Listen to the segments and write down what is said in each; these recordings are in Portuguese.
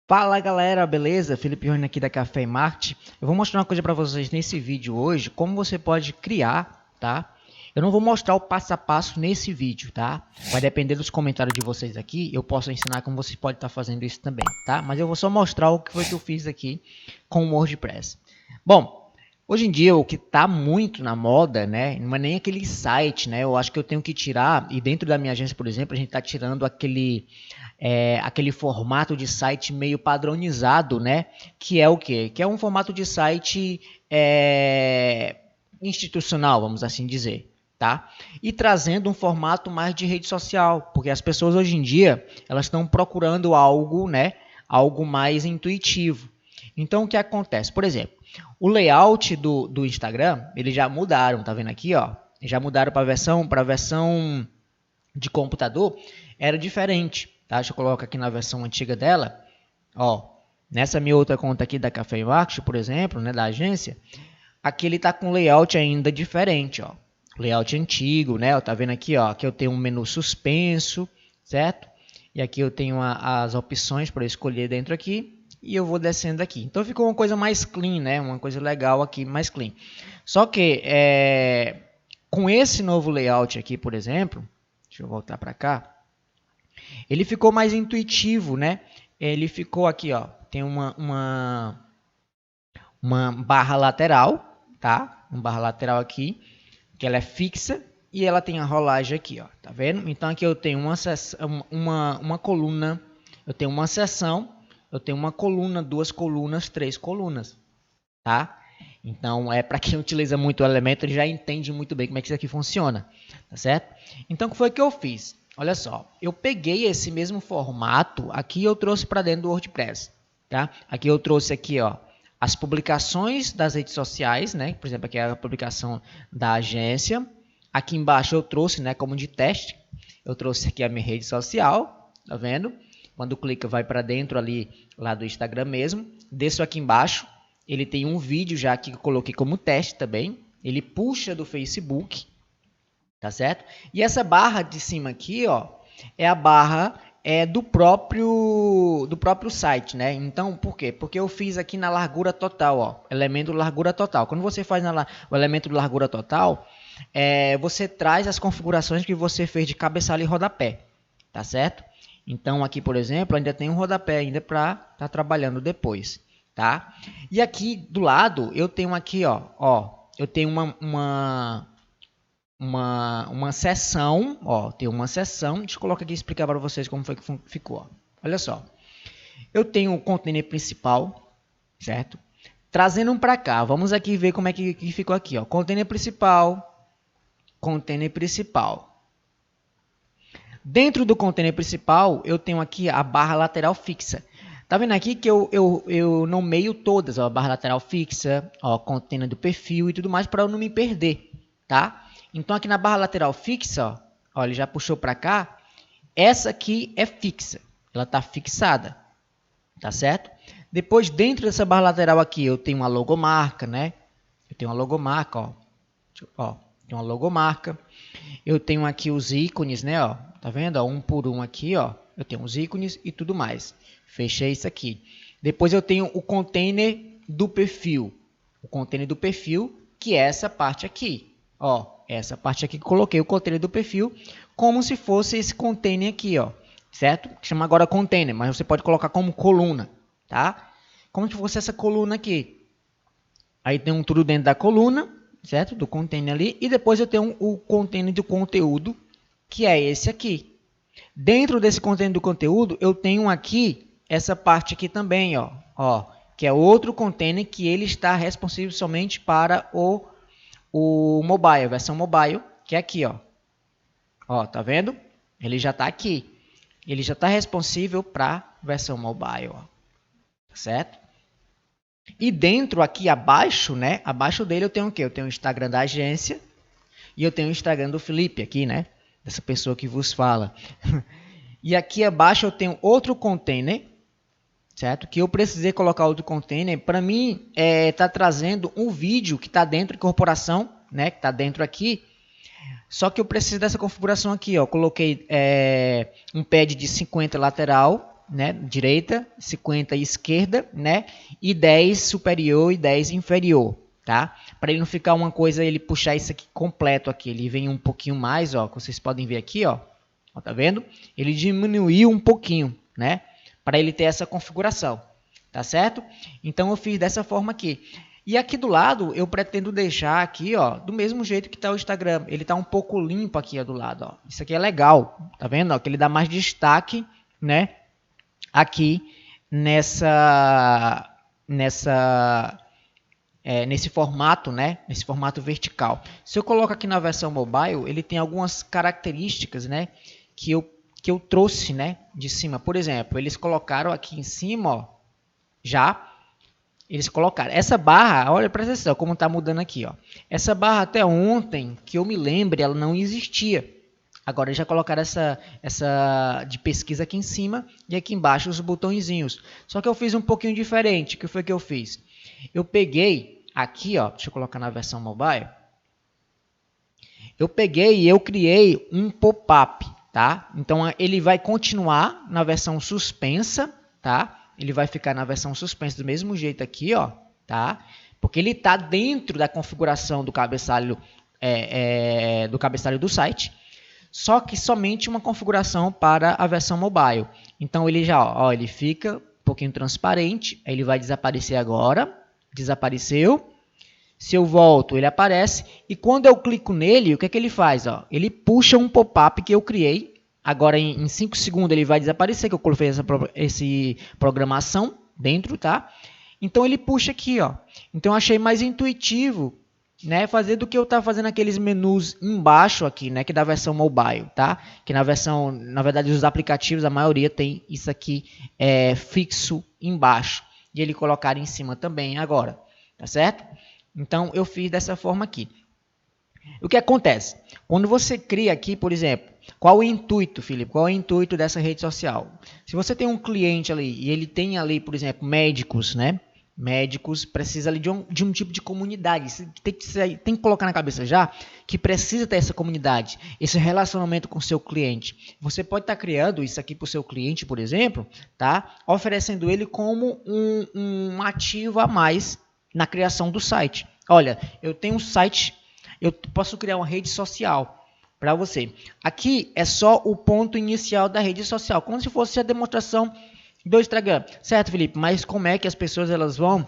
Fala galera, beleza? Felipe Rony aqui da Café e Marketing. Eu vou mostrar uma coisa para vocês nesse vídeo hoje, como você pode criar, tá? Eu não vou mostrar o passo a passo nesse vídeo, tá? Vai depender dos comentários de vocês aqui, eu posso ensinar como você pode estar fazendo isso também, tá? Mas eu vou só mostrar o que foi que eu fiz aqui com o WordPress. Bom, hoje em dia o que está muito na moda, né? Não é nem aquele site, né? Eu acho que eu tenho que tirar, e dentro da minha agência, por exemplo, a gente está tirando aquele formato de site meio padronizado, né? Que é o quê? Que é um formato de site institucional, vamos assim dizer. Tá? E trazendo um formato mais de rede social, porque as pessoas hoje em dia elas estão procurando algo, né? Algo mais intuitivo. Então o que acontece? Por exemplo, o layout do Instagram, eles já mudaram, tá vendo aqui, ó? Já mudaram para a versão de computador, era diferente, tá? Deixa eu colocar aqui na versão antiga dela, ó. Nessa minha outra conta aqui da Café Marketing, por exemplo, né, da agência, aqui ele tá com layout ainda diferente, ó. Layout antigo, né? Tá vendo aqui, ó? Aqui eu tenho um menu suspenso, certo? E aqui eu tenho as opções para escolher dentro aqui e eu vou descendo aqui. Então ficou uma coisa mais clean, né? Uma coisa legal aqui, mais clean. Só que com esse novo layout aqui, por exemplo, deixa eu voltar para cá, ele ficou mais intuitivo, né? Ele ficou aqui, ó, tem uma barra lateral, tá? Uma barra lateral aqui, que ela é fixa e ela tem a rolagem aqui, ó, tá vendo? Então aqui eu tenho uma coluna, eu tenho uma seção, eu tenho uma coluna, duas colunas, três colunas, tá? Então, para quem utiliza muito o Elementor, ele já entende muito bem como é que isso aqui funciona, tá certo? Então, o que foi que eu fiz? Olha só, eu peguei esse mesmo formato aqui e eu trouxe para dentro do WordPress, tá? Aqui eu trouxe aqui, ó, as publicações das redes sociais, né? Por exemplo, aqui é a publicação da agência. Aqui embaixo eu trouxe, né, como de teste, eu trouxe aqui a minha rede social, tá vendo? Quando clica vai para dentro ali, lá do Instagram mesmo. Desço aqui embaixo, ele tem um vídeo já aqui que eu coloquei como teste também. Ele puxa do Facebook, tá certo? E essa barra de cima aqui, ó, é a barra do próprio site, né? Então, por quê? Porque eu fiz aqui na largura total, ó, elemento largura total. Quando você faz o elemento de largura total, você traz as configurações que você fez de cabeçalho e rodapé, tá certo? Então, aqui, por exemplo, ainda tem um rodapé ainda para estar trabalhando depois, tá? E aqui do lado, eu tenho aqui, ó, eu tenho uma seção, ó, tem uma seção, deixa eu colocar aqui e explicar para vocês como foi que ficou, ó. Olha só, eu tenho o container principal, certo? Trazendo para cá, vamos aqui ver como é que ficou aqui, ó, container principal, container principal. Dentro do container principal, eu tenho aqui a barra lateral fixa. Tá vendo aqui que eu nomeio todas, ó, a barra lateral fixa, ó, container do perfil e tudo mais para eu não me perder, tá? Então aqui na barra lateral fixa, ó, ele já puxou para cá, essa aqui é fixa, ela está fixada, tá certo? Depois dentro dessa barra lateral aqui eu tenho uma logomarca, né? Eu tenho uma logomarca, ó, tem uma logomarca. Eu tenho aqui os ícones, né, ó, tá vendo? Ó, um por um aqui, ó, eu tenho os ícones e tudo mais. Fechei isso aqui. Depois eu tenho o container do perfil. O container do perfil, que é essa parte aqui, ó, essa parte aqui que eu coloquei o container do perfil, como se fosse esse container aqui, ó, certo? Chama agora container, mas você pode colocar como coluna, tá? Como se fosse essa coluna aqui. Aí tem um tudo dentro da coluna, certo? Do container ali. E depois eu tenho o container do conteúdo, que é esse aqui. Dentro desse container do conteúdo, eu tenho aqui essa parte aqui também, ó, que é outro container que ele está responsável somente para o mobile, a versão mobile, que é aqui, ó, tá vendo? Ele já está aqui. Ele já está responsável para a versão mobile, ó, certo? E dentro aqui abaixo, né? Abaixo dele eu tenho o quê? Eu tenho o Instagram da agência e eu tenho o Instagram do Felipe aqui, né? Dessa pessoa que vos fala. E aqui abaixo eu tenho outro container, certo? Que eu precisei colocar outro container. Para mim, tá trazendo um vídeo que está dentro de incorporação, né? Que está dentro aqui. Só que eu preciso dessa configuração aqui, ó. Coloquei um pad de 50 lateral, né, direita, 50 esquerda, né, e 10 superior e 10 inferior, tá? Para ele não ficar uma coisa, ele puxar isso aqui completo aqui, ele vem um pouquinho mais, ó, que vocês podem ver aqui, ó, tá vendo? Ele diminuiu um pouquinho, né, para ele ter essa configuração, tá certo? Então eu fiz dessa forma aqui. E aqui do lado, eu pretendo deixar aqui, ó, do mesmo jeito que está o Instagram. Ele está um pouco limpo aqui, ó, do lado, ó. Isso aqui é legal, tá vendo? Ó, que ele dá mais destaque, né, aqui nesse formato, né, nesse formato vertical. Se eu coloco aqui na versão mobile, ele tem algumas características, né, que eu trouxe, né, de cima. Por exemplo, eles colocaram aqui em cima, ó, já eles colocaram essa barra, olha, presta atenção como está mudando aqui, ó. Essa barra até ontem, que eu me lembre, ela não existia. Agora já colocaram essa de pesquisa aqui em cima e aqui embaixo os botõezinhos. Só que eu fiz um pouquinho diferente. O que foi que eu fiz? Eu peguei aqui, ó, deixa eu colocar na versão mobile. Eu peguei e eu criei um pop-up, tá? Então ele vai continuar na versão suspensa, tá? Ele vai ficar na versão suspensa do mesmo jeito aqui, ó, tá? Porque ele está dentro da configuração do cabeçalho do site, só que somente uma configuração para a versão mobile. Então ele já, ó, ele fica um pouquinho transparente, aí ele vai desaparecer agora, desapareceu. Se eu volto, ele aparece, e quando eu clico nele, o que é que ele faz? Ó? Ele puxa um pop-up que eu criei. Agora em 5 segundos ele vai desaparecer, que eu coloquei essa programação dentro, tá? Então ele puxa aqui, ó. Então eu achei mais intuitivo, né, fazer do que eu estar fazendo aqueles menus embaixo aqui, né, que da versão mobile, tá? Que na versão, na verdade, os aplicativos, a maioria tem isso aqui fixo embaixo. E ele colocar em cima também agora, tá certo? Então eu fiz dessa forma aqui. O que acontece? Quando você cria aqui, por exemplo, qual o intuito, Felipe? Qual é o intuito dessa rede social? Se você tem um cliente ali e ele tem ali, por exemplo, médicos, né? Médicos precisa ali de um tipo de comunidade. Você tem que colocar na cabeça já que precisa ter essa comunidade, esse relacionamento com o seu cliente. Você pode estar criando isso aqui para o seu cliente, por exemplo, tá? Oferecendo ele como um ativo a mais na criação do site. Olha, eu tenho um site, eu posso criar uma rede social para você. Aqui é só o ponto inicial da rede social, como se fosse a demonstração do Instagram. Certo, Felipe? Mas como é que as pessoas elas vão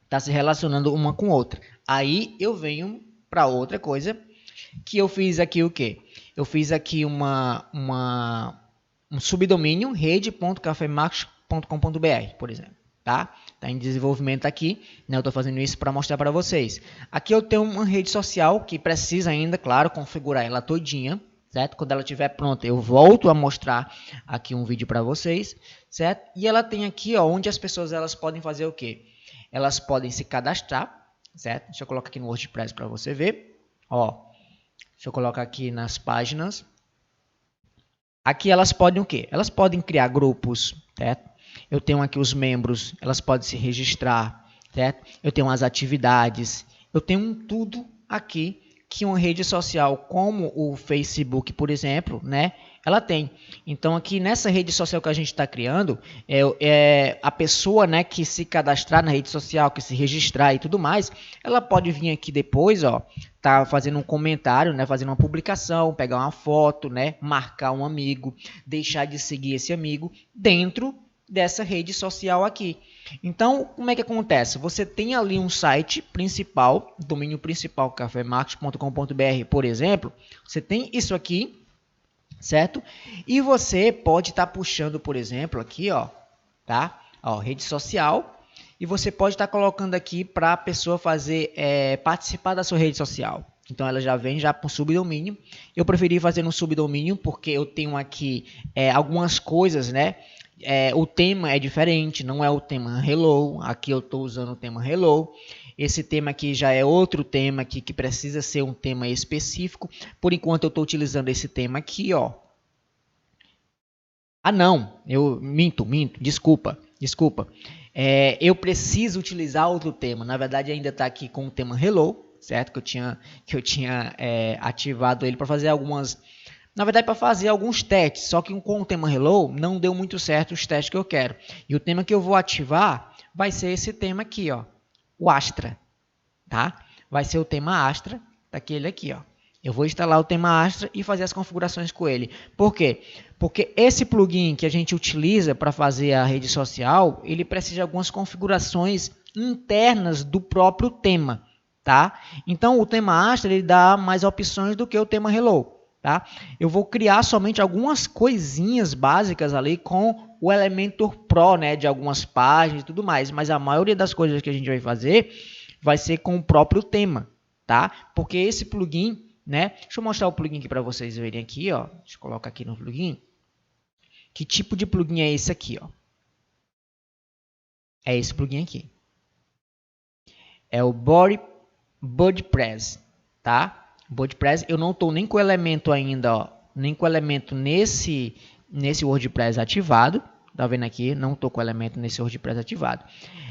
estar se relacionando uma com outra? Aí eu venho para outra coisa, que eu fiz aqui o quê? Eu fiz aqui um subdomínio, rede.cafemarketing.com.br, por exemplo. Tá? Tá em desenvolvimento aqui, né? Eu estou fazendo isso para mostrar para vocês. Aqui eu tenho uma rede social que precisa ainda, claro, configurar ela todinha, certo? Quando ela estiver pronta, eu volto a mostrar aqui um vídeo para vocês, certo? E ela tem aqui, ó, onde as pessoas elas podem fazer o quê? Elas podem se cadastrar, certo? Deixa eu colocar aqui no WordPress para você ver, ó. Deixa eu colocar aqui nas páginas. Aqui elas podem o quê? Elas podem criar grupos, certo? Eu tenho aqui os membros, elas podem se registrar, certo? Eu tenho as atividades, eu tenho tudo aqui que uma rede social como o Facebook, por exemplo, né? Ela tem. Então aqui nessa rede social que a gente está criando, a pessoa, né, que se cadastrar na rede social, que se registrar e tudo mais, ela pode vir aqui depois, ó, tá fazendo um comentário, né, fazendo uma publicação, pegar uma foto, né, marcar um amigo, deixar de seguir esse amigo dentro dessa rede social aqui. Então, como é que acontece? Você tem ali um site principal, domínio principal, cafemarketing.com.br, por exemplo. Você tem isso aqui, certo? E você pode estar puxando, por exemplo, aqui, ó, tá? Ó, rede social. E você pode estar colocando aqui para a pessoa fazer, participar da sua rede social. Então, ela já vem já para um subdomínio. Eu preferi fazer um subdomínio porque eu tenho aqui algumas coisas, né? O tema é diferente, não é o tema Hello. Aqui eu estou usando o tema Hello. Esse tema aqui já é outro tema aqui que precisa ser um tema específico. Por enquanto eu estou utilizando esse tema aqui, ó. Ah, não, eu minto, desculpa. Eu preciso utilizar outro tema. Na verdade, ainda está aqui com o tema Hello, certo? Que eu tinha ativado ele para fazer algumas Na verdade, para fazer alguns testes, só que com o tema Hello não deu muito certo os testes que eu quero. E o tema que eu vou ativar vai ser esse tema aqui, ó, o Astra, tá? Vai ser o tema Astra, daquele aqui, ó. Eu vou instalar o tema Astra e fazer as configurações com ele. Por quê? Porque esse plugin que a gente utiliza para fazer a rede social, ele precisa de algumas configurações internas do próprio tema, tá? Então, o tema Astra ele dá mais opções do que o tema Hello, tá? Eu vou criar somente algumas coisinhas básicas ali com o Elementor Pro, né, de algumas páginas e tudo mais, mas a maioria das coisas que a gente vai fazer vai ser com o próprio tema, tá? Porque esse plugin, né? Deixa eu mostrar o plugin aqui para vocês verem aqui, ó. Deixa eu colocar aqui no plugin. Que tipo de plugin é esse aqui, ó? É esse plugin aqui. É o BuddyPress, tá? BuddyPress, eu não estou nem com o elemento ainda, ó, nem com o elemento nesse WordPress ativado. Tá vendo aqui? Não estou com o elemento nesse WordPress ativado.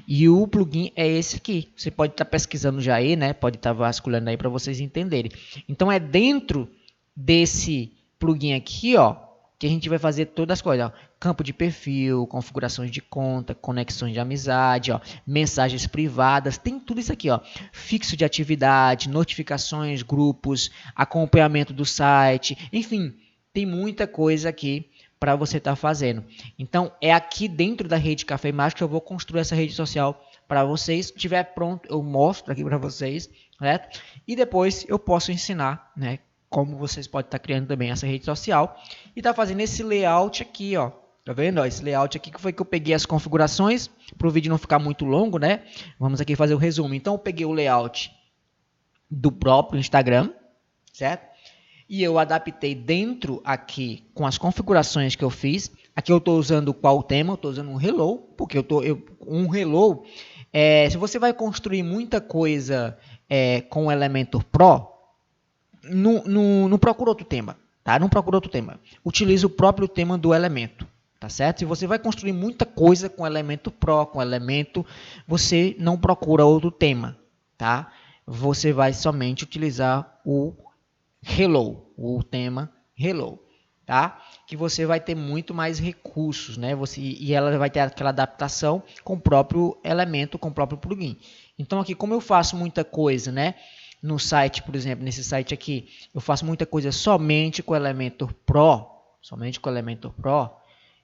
E o plugin é esse aqui. Você pode estar pesquisando já aí, né? Pode estar vasculhando aí para vocês entenderem. Então é dentro desse plugin aqui, ó, que a gente vai fazer todas as coisas, ó. Campo de perfil, configurações de conta, conexões de amizade, ó, mensagens privadas, tem tudo isso aqui, ó. Fixo de atividade, notificações, grupos, acompanhamento do site, enfim, tem muita coisa aqui para você estar fazendo. Então, é aqui dentro da rede Café Mágico que eu vou construir essa rede social para vocês. Se estiver pronto, eu mostro aqui para vocês, certo? E depois eu posso ensinar, né, como vocês podem estar criando também essa rede social e tá fazendo esse layout aqui, ó. Tá vendo? Ó, esse layout aqui que foi que eu peguei as configurações para o vídeo não ficar muito longo, né? Vamos aqui fazer o resumo. Então, eu peguei o layout do próprio Instagram, certo? E eu adaptei dentro aqui com as configurações que eu fiz. Aqui eu estou usando qual tema? Eu estou usando um Hello, porque um Hello, se você vai construir muita coisa com o Elementor Pro, não procura outro tema, tá? Não procura outro tema. Utilize o próprio tema do elemento, tá certo? Se você vai construir muita coisa com Elementor Pro, com elemento, você não procura outro tema, tá? Você vai somente utilizar o Hello, o tema Hello, tá? Que você vai ter muito mais recursos, né? E ela vai ter aquela adaptação com o próprio elemento, com o próprio plugin. Então aqui, como eu faço muita coisa, né? No site, por exemplo, nesse site aqui, eu faço muita coisa somente com o Elementor Pro,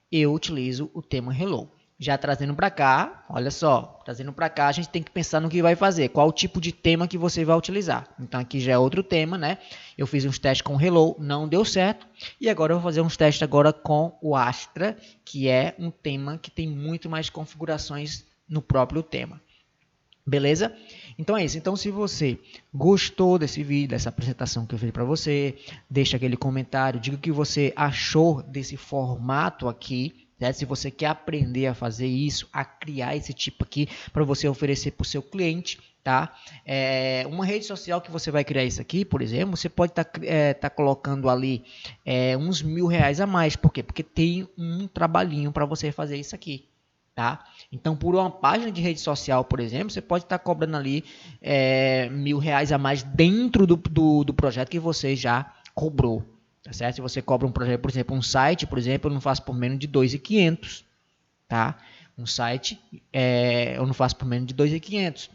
eu utilizo o tema Hello. Já trazendo para cá, olha só, trazendo para cá, a gente tem que pensar no que vai fazer, qual o tipo de tema que você vai utilizar. Então aqui já é outro tema, né? Eu fiz uns testes com o Hello, não deu certo, e agora eu vou fazer uns testes agora com o Astra, que é um tema que tem muito mais configurações no próprio tema. Beleza? Então é isso. Então se você gostou desse vídeo, dessa apresentação que eu fiz para você, deixa aquele comentário, diga o que você achou desse formato aqui, certo? Se você quer aprender a fazer isso, a criar esse tipo aqui para você oferecer para o seu cliente, tá? Uma rede social que você vai criar isso aqui, por exemplo, você pode tá colocando ali uns R$1.000 a mais. Por quê? Porque tem um trabalhinho para você fazer isso aqui. Tá? Então, por uma página de rede social, por exemplo, você pode estar cobrando ali R$1.000 a mais dentro do projeto que você já cobrou. Tá certo? Se você cobra um projeto, por exemplo, um site, por exemplo, eu não faço por menos de R$2.500. Tá? Um site eu não faço por menos de R$2.500.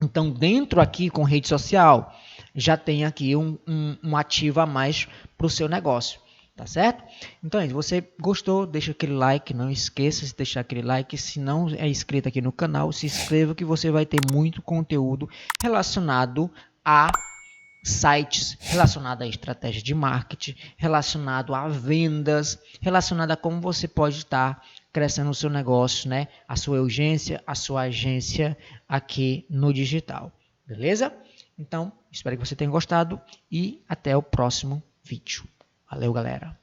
Então, dentro aqui com rede social, já tem aqui um ativo a mais para o seu negócio. Tá certo? Então, se você gostou, deixa aquele like, não esqueça de deixar aquele like. Se não é inscrito aqui no canal, se inscreva que você vai ter muito conteúdo relacionado a sites, relacionado a estratégia de marketing, relacionado a vendas, relacionado a como você pode estar crescendo o seu negócio, né? A sua urgência, a sua agência aqui no digital. Beleza? Então, espero que você tenha gostado e até o próximo vídeo. Valeu, galera!